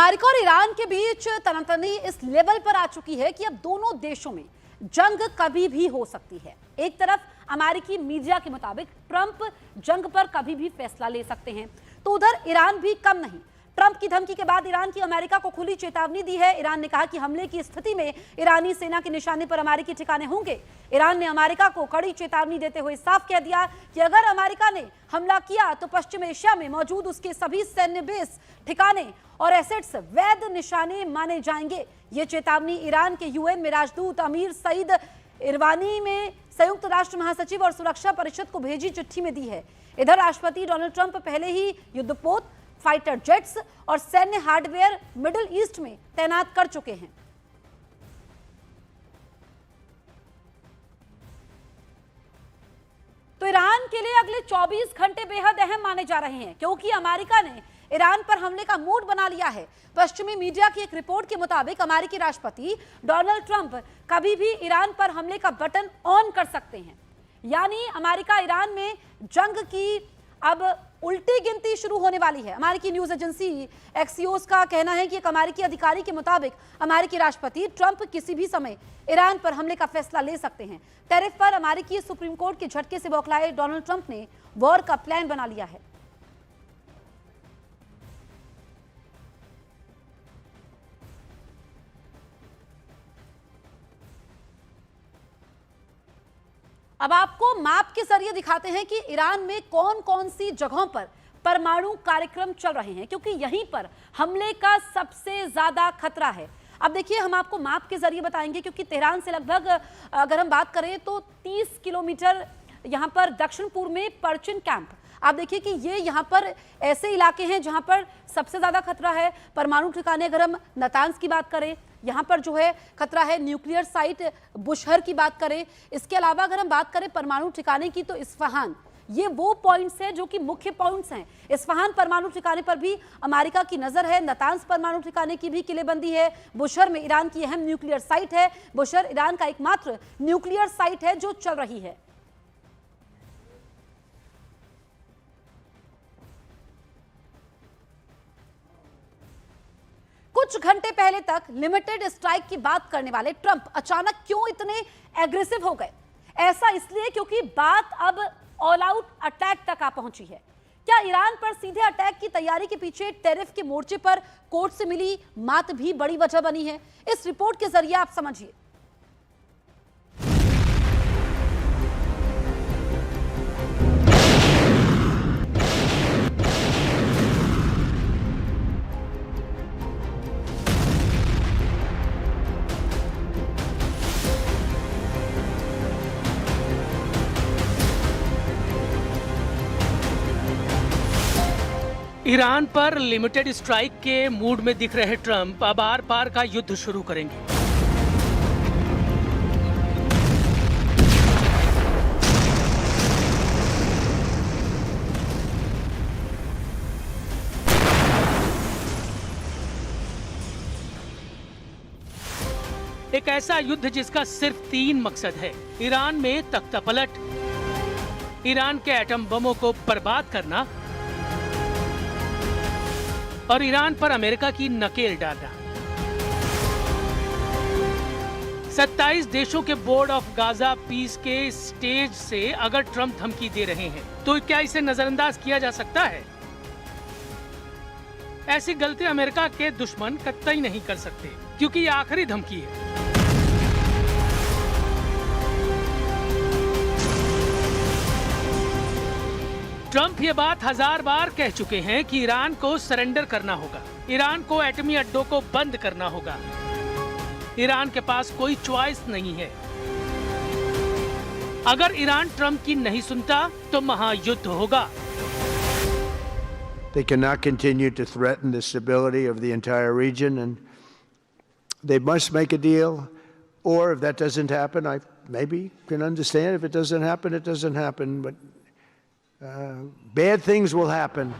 America और Iran के बीच तनातनी इस लेवल पर आ चुकी है कि अब दोनों देशों में जंग कभी भी हो सकती है। एक तरफ अमेरिकी मीडिया के मुताबिक ट्रंप जंग पर कभी भी फैसला ले सकते हैं, तो उधर ईरान भी कम नहीं। ट्रंप की धमकी के बाद ईरान की अमेरिका को खुली चेतावनी दी है। ईरान ने कहा कि हमले की स्थिति में ईरानी सेना के निशाने पर अमेरिकी ठिकाने होंगे। ईरान ने अमेरिका को कड़ी चेतावनी देते हुए साफ कह दिया कि अगर अमेरिका ने हमला किया तो पश्चिम एशिया में मौजूद उसके सभी सैन्य बेस, ठिकाने और एसेट्स वैध निशाने माने जाएंगे। ये चेतावनी ईरान के यूएन में राजदूत अमीर सईद इरवानी में संयुक्त राष्ट्र महासचिव और सुरक्षा परिषद को भेजी चिट्ठी में दी है। इधर राष्ट्रपति डोनाल्ड ट्रंप पहले ही युद्धपोत, फाइटर जेट्स और सैन्य हार्डवेयर मिडिल ईस्ट में तैनात कर चुके हैं। तो ईरान के लिए अगले 24 घंटे बेहद अहम माने जा रहे हैं, क्योंकि अमेरिका ने ईरान पर हमले का मूड बना लिया है। पश्चिमी मीडिया की एक रिपोर्ट के मुताबिक अमेरिकी राष्ट्रपति डोनाल्ड ट्रंप कभी भी ईरान पर हमले का बटन ऑन कर सकते हैं। यानी अमेरिका ईरान में जंग की अब उल्टी गिनती शुरू होने वाली है। अमेरिकी न्यूज एजेंसी एक्सियोस का कहना है कि एक अमेरिकी अधिकारी के मुताबिक अमेरिकी राष्ट्रपति ट्रंप किसी भी समय ईरान पर हमले का फैसला ले सकते हैं। टैरिफ पर अमेरिकी सुप्रीम कोर्ट के झटके से बौखलाए डोनाल्ड ट्रंप ने वॉर का प्लान बना लिया है। अब आपको मैप के जरिए दिखाते हैं कि ईरान में कौन कौन सी जगहों पर परमाणु कार्यक्रम चल रहे हैं, क्योंकि यहीं पर हमले का सबसे ज्यादा खतरा है। अब देखिए, हम आपको मैप के जरिए बताएंगे, क्योंकि तेहरान से लगभग अगर हम बात करें तो 30 किलोमीटर यहां पर दक्षिण पूर्व में परचिन कैंप। आप देखिए कि ये यहाँ पर ऐसे इलाके हैं जहां पर सबसे ज्यादा खतरा है। परमाणु ठिकाने, अगर हम नतांज की बात करें, यहाँ पर जो है खतरा है। न्यूक्लियर साइट बुशहर की बात करें। इसके अलावा अगर हम बात करें परमाणु ठिकाने की, तो इस्फहान, ये वो पॉइंट्स हैं जो कि मुख्य पॉइंट्स हैं। इस्फहान परमाणु ठिकाने पर भी अमेरिका की नजर है। नतांज परमाणु ठिकाने की भी किलेबंदी है। बुशहर में ईरान की अहम न्यूक्लियर साइट है। बुशहर ईरान का एकमात्र न्यूक्लियर साइट है जो चल रही है। कुछ घंटे पहले तक लिमिटेड स्ट्राइक की बात करने वाले ट्रंप अचानक क्यों इतने एग्रेसिव हो गए? ऐसा इसलिए क्योंकि बात अब ऑल आउट अटैक तक आ पहुंची है। क्या ईरान पर सीधे अटैक की तैयारी के पीछे टैरिफ के मोर्चे पर कोर्ट से मिली मात भी बड़ी वजह बनी है? इस रिपोर्ट के जरिए आप समझिए। ईरान पर लिमिटेड स्ट्राइक के मूड में दिख रहे ट्रंप अब आर पार का युद्ध शुरू करेंगे। एक ऐसा युद्ध जिसका सिर्फ 3 मकसद है: ईरान में तख्तापलट, ईरान के एटम बमों को बर्बाद करना और ईरान पर अमेरिका की नकेल डालना। 27 देशों के बोर्ड ऑफ गाजा पीस के स्टेज से अगर ट्रंप धमकी दे रहे हैं तो क्या इसे नजरअंदाज किया जा सकता है? ऐसी गलती अमेरिका के दुश्मन कतई नहीं कर सकते, क्योंकि ये आखिरी धमकी है। ट्रंप ये बात 1000 बार कह चुके हैं कि ईरान को सरेंडर करना होगा, ईरान को एटमी अड्डों को बंद करना होगा। ईरान के पास कोई चॉइस नहीं है। अगर ईरान ट्रंप की नहीं सुनता तो महायुद्ध होगा। They cannot continue to threaten the stability of the entire region, and they must make a deal. Or if that doesn't happen, I maybe can understand. If it doesn't happen, it doesn't happen. But bad things will happen.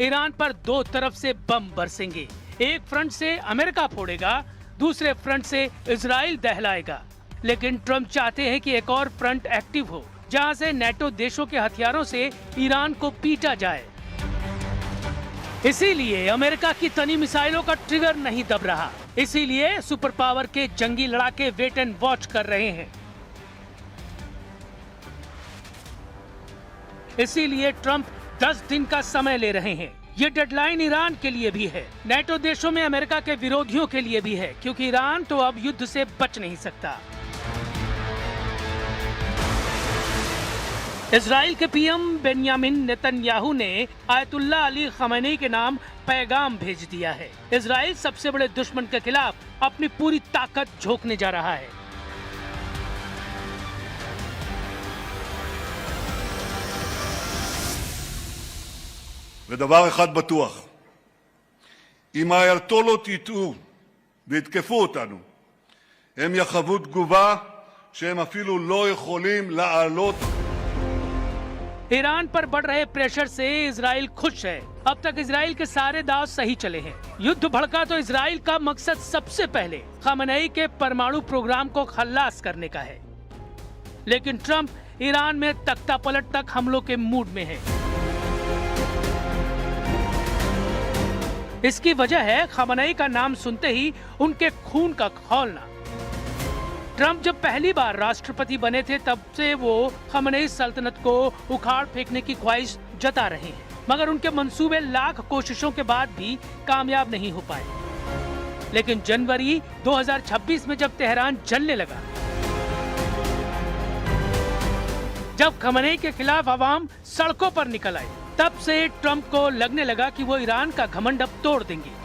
Iran पर 2 तरफ से बम बरसेंगे। एक front से America फोड़ेगा, दूसरे front से Israel दहलाएगा। लेकिन Trump चाहते हैं कि एक और फ्रंट एक्टिव हो, जहां से नेटो देशों के हथियारों से ईरान को पीटा जाए। इसीलिए अमेरिका की तनी मिसाइलों का ट्रिगर नहीं दब रहा। इसीलिए सुपर पावर के जंगी लड़ाके वेट एंड वॉच कर रहे हैं। इसीलिए ट्रंप 10 दिन का समय ले रहे हैं। ये डेडलाइन ईरान के लिए भी है, नेटो देशों में अमेरिका के विरोधियों के लिए भी है, क्योंकि ईरान तो अब युद्ध से बच नहीं सकता। इजराइल के पीएम बेंयामिन नेतन्याहू ने आयतुल्लाह अली खamenei के नाम पैगाम भेज दिया है। इजराइल सबसे बड़े दुश्मन के खिलाफ अपनी पूरी ताकत झोंकने जा रहा है। ודבר אחד בטוח, אם האייתולות יטעו ויתקפו אותנו, הם יחוו תגובה שהם אפילו לא יכולים לעלות. ईरान पर बढ़ रहे प्रेशर से इजराइल खुश है। अब तक इजराइल के सारे दांव सही चले हैं। युद्ध भड़का तो इजराइल का मकसद सबसे पहले खamenei के परमाणु प्रोग्राम को खल्लास करने का है। लेकिन ट्रंप ईरान में तख्ता पलट तक हमलों के मूड में है। इसकी वजह है खamenei का नाम सुनते ही उनके खून का खौलना। ट्रंप जब पहली बार राष्ट्रपति बने थे तब से वो खamenei सल्तनत को उखाड़ फेंकने की ख्वाहिश जता रहे हैं, मगर उनके मंसूबे लाख कोशिशों के बाद भी कामयाब नहीं हो पाए। लेकिन जनवरी 2026 में जब तेहरान जलने लगा, जब खamenei के खिलाफ आवाम सड़कों पर निकल आए, तब से ट्रंप को लगने लगा कि वो ईरान का घमंड अब तोड़ देंगे।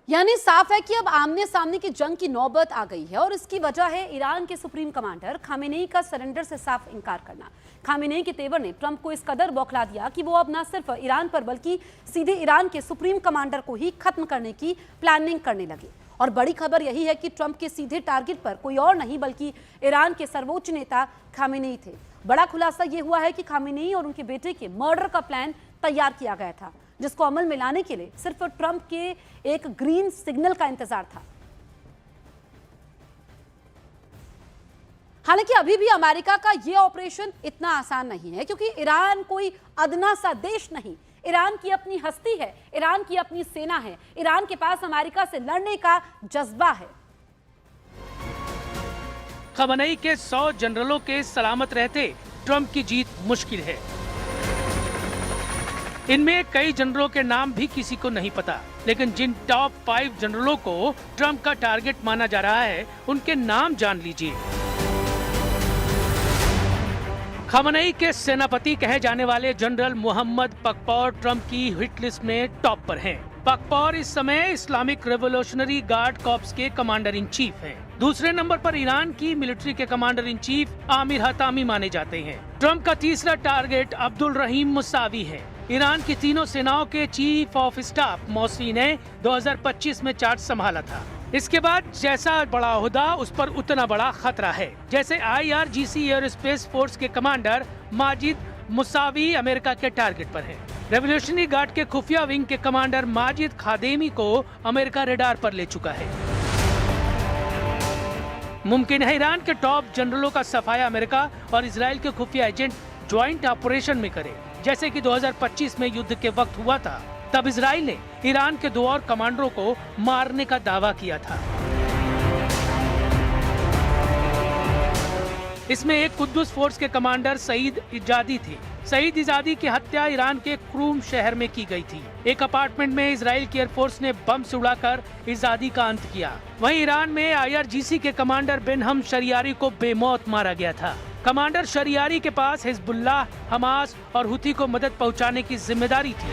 यानी साफ है कि अब आमने सामने की जंग की नौबत आ गई है और इसकी वजह है ईरान के सुप्रीम कमांडर खामेनेई का सरेंडर से साफ इनकार करना। खामेनेई के तेवर ने ट्रंप को इस कदर बौखला दिया कि वो अब न सिर्फ ईरान पर बल्कि सीधे ईरान के सुप्रीम कमांडर को ही खत्म करने की प्लानिंग करने लगे। और बड़ी खबर यही है कि ट्रंप के सीधे टारगेट पर कोई और नहीं बल्कि ईरान के सर्वोच्च नेता खामेनेई थे। बड़ा खुलासा ये हुआ है कि खामेनेई और उनके बेटे के मर्डर का प्लान तैयार किया गया था, जिसको अमल में लाने के लिए सिर्फ ट्रंप के एक ग्रीन सिग्नल का इंतजार था। हालांकि अभी भी अमेरिका का यह ऑपरेशन इतना आसान नहीं है, क्योंकि ईरान कोई अदना सा देश नहीं। ईरान की अपनी हस्ती है, ईरान की अपनी सेना है, ईरान के पास अमेरिका से लड़ने का जज्बा है। खamenei के 100 जनरलों के सलामत रहते ट्रंप की जीत मुश्किल है। इनमें कई जनरलों के नाम भी किसी को नहीं पता, लेकिन जिन टॉप 5 जनरलों को ट्रंप का टारगेट माना जा रहा है, उनके नाम जान लीजिए। खamenei के सेनापति कहे जाने वाले जनरल मोहम्मद पकपौर ट्रंप की हिट लिस्ट में टॉप पर हैं। पकपौर इस समय इस्लामिक रेवोल्यूशनरी गार्ड कॉर्प्स के कमांडर इन चीफ हैं। दूसरे नंबर पर ईरान की मिलिट्री के commander in chief Aamir Hatami माने जाते हैं। ट्रंप का तीसरा टारगेट अब्दुल रहीम मुसावी है। ईरान की तीनों सेनाओं के चीफ ऑफ स्टाफ मौसी ने 2025 में चार्ज संभाला था। इसके बाद जैसा बड़ा ओहदा उस पर उतना बड़ा खतरा है। जैसे IRGC एयरोस्पेस फोर्स के कमांडर माजिद मुसावी अमेरिका के टारगेट पर हैं। रेवोल्यूशनरी गार्ड के खुफिया विंग के कमांडर माजिद खादेमी को अमेरिका रेडार पर ले चुका है। मुमकिन है ईरान के टॉप जनरलों का सफाया अमेरिका और इजराइल के खुफिया एजेंट ज्वाइंट ऑपरेशन में करे, जैसे कि 2025 में युद्ध के वक्त हुआ था। तब इजराइल ने ईरान के 2 और कमांडरों को मारने का दावा किया था। इसमें एक कुद्दुस फोर्स के कमांडर सईद इजादी थे। सईद इजादी की हत्या ईरान के क्रूम शहर में की गई थी। एक अपार्टमेंट में इजराइल की एयरफोर्स ने बम से उड़ाकर इजादी का अंत किया। वहीं ईरान में IRGC के कमांडर बेनहम शरियारी को बेमौत मारा गया था। कमांडर शरियारी के पास हिजबुल्लाह, हमास और हुती को मदद पहुंचाने की जिम्मेदारी थी।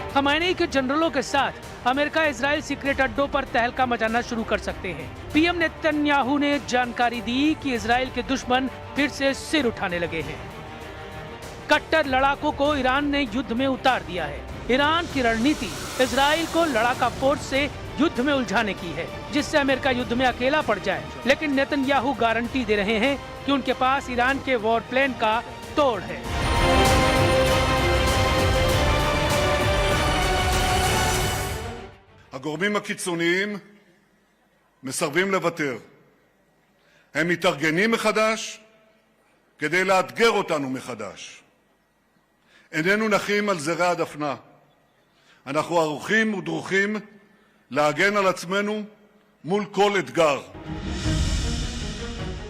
खamenei के जनरलों के साथ अमेरिका इजराइल सीक्रेट अड्डों पर तहलका मचाना शुरू कर सकते हैं। पीएम नेतन्याहू ने जानकारी दी कि इजराइल के दुश्मन फिर से सिर उठाने लगे हैं। कट्टर लड़ाकों को ईरान ने युद्ध में उतार दिया है। ईरान की रणनीति इजराइल को लड़ाका फोर्स से युद्ध में उलझाने की है, जिससे अमेरिका युद्ध में अकेला पड़ जाए। लेकिन नेतन्याहू गारंटी दे रहे हैं कि उनके पास ईरान के वॉर प्लेन का तोड़ है। הגורמים הקיצוניים מסרבים לוותר. הם מתארגנים מחדש כדי לאתגר אותנו מחדש. איננו נחים על זרי הדפנה. אנחנו ערוכים ודרוכים להגן על עצמנו מול כל אתגר.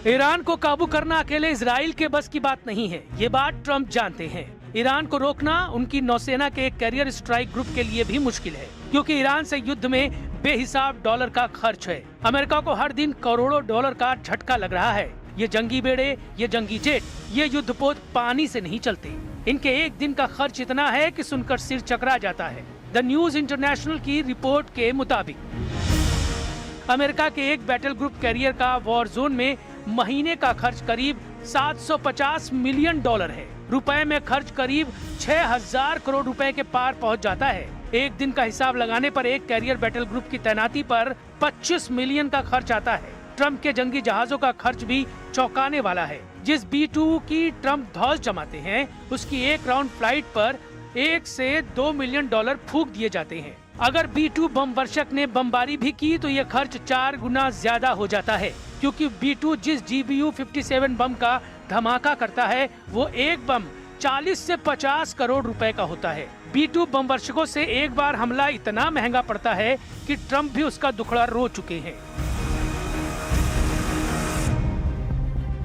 ईरान को काबू करना अकेले इजराइल के बस की बात नहीं है, ये बात ट्रंप जानते हैं। ईरान को रोकना उनकी नौसेना के कैरियर स्ट्राइक ग्रुप के लिए भी मुश्किल है, क्योंकि ईरान से युद्ध में बेहिसाब डॉलर का खर्च है। अमेरिका को हर दिन करोड़ों डॉलर का झटका लग रहा है। ये जंगी बेड़े, ये जंगी जेट, ये युद्धपोत पानी से नहीं चलते। इनके एक दिन का खर्च इतना है कि सुनकर सिर चकरा जाता है। द न्यूज इंटरनेशनल की रिपोर्ट के मुताबिक अमेरिका के एक बैटल ग्रुप कैरियर का वॉर जोन में महीने का खर्च करीब 750 मिलियन डॉलर है। रुपए में खर्च करीब 6000 करोड़ रुपए के पार पहुंच जाता है। एक दिन का हिसाब लगाने पर एक कैरियर बैटल ग्रुप की तैनाती पर 25 मिलियन का खर्च आता है। ट्रंप के जंगी जहाजों का खर्च भी चौंकाने वाला है। जिस B-2 की ट्रंप धौस जमाते हैं, उसकी एक राउंड फ्लाइट पर 1 से 2 मिलियन डॉलर फूंक दिए जाते हैं। अगर B-2 बम वर्षक ने बमबारी भी की तो यह खर्च 4 गुना ज्यादा हो जाता है, क्योंकि B-2 जिस GBU-57 बम का धमाका करता है वो एक बम 40 से 50 करोड़ रुपए का होता है। B-2 बम वर्षकों से एक बार हमला इतना महंगा पड़ता है कि ट्रंप भी उसका दुखड़ा रो चुके हैं।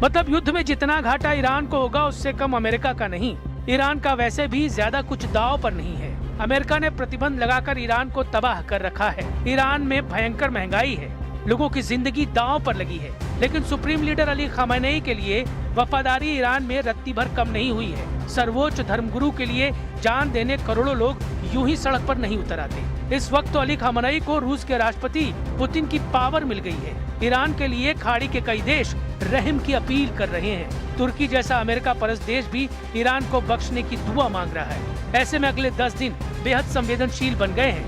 मतलब युद्ध में जितना घाटा ईरान को होगा उससे कम अमेरिका का नहीं। ईरान का वैसे भी ज्यादा कुछ दांव पर नहीं है। अमेरिका ने प्रतिबंध लगाकर ईरान को तबाह कर रखा है। ईरान में भयंकर महंगाई है, लोगों की जिंदगी दांव पर लगी है। लेकिन सुप्रीम लीडर अली खामेनेई के लिए वफादारी ईरान में रत्ती भर कम नहीं हुई है। सर्वोच्च धर्मगुरु के लिए जान देने करोड़ों लोग यूं ही सड़क पर नहीं उतर आते। इस वक्त तो अली खामेनेई को रूस के राष्ट्रपति पुतिन की पावर मिल गई है। ईरान के लिए खाड़ी के कई देश रहम की अपील कर रहे हैं। तुर्की जैसा अमेरिका परस्त देश भी ईरान को बख्शने की दुआ मांग रहा है। ऐसे में अगले 10 दिन बेहद संवेदनशील बन गए हैं।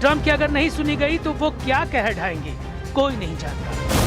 ट्रंप की अगर नहीं सुनी गई तो वो क्या कह ढाएंगे, कोई नहीं जानता।